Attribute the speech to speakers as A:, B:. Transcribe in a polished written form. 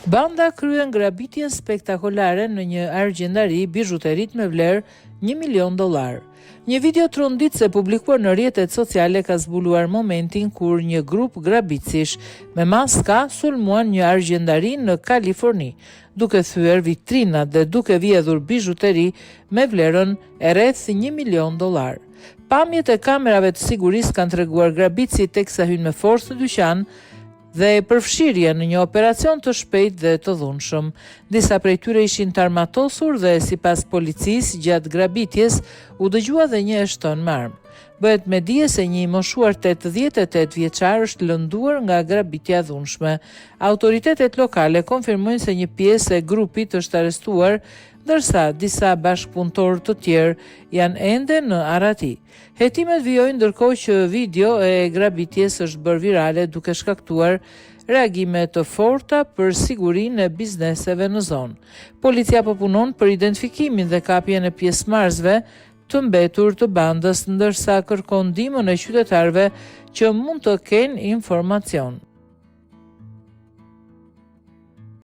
A: Banda kryen grabitjen spektakolare në një argjendari bizhuterit me vlerë $1 milion. Një video tronditse publikuar në rrjetet sociale ka zbuluar momentin kur një grup grabitësish me maska sulmuan një argjendari në Kaliforni, duke thyer vitrinat dhe duke vjedhur bizhuteri me vlerën e rreth $1 milion. Pamjet e kamerave të sigurisë kanë treguar grabitësit teksa hyn me forcë në dyqan dhe përfshirje në një operacion të shpejtë dhe të dhunshëm. Disa prej tyre ishin të armatosur dhe sipas policisë gjatë grabitjes u dëgjua dhe një e shton me armë. Bëhet me dije se një i moshuar 88 vjeçar është lënduar nga grabitja e dhunshme. Autoritetet lokale konfirmojnë se një pjesë e grupit është arrestuar, ndërsa disa bashkëpunëtorë të tjerë janë ende në arati. Hetimet vijojnë ndërkohë që video e grabitjes është bërë virale duke shkaktuar reagime të forta për sigurinë e bizneseve në zonë. Policia po punon për identifikimin dhe kapjen e pjesëmarrësve të mbetur të bandës, ndërsa kërkon ndihmën e qytetarëve që mund të kenë informacion.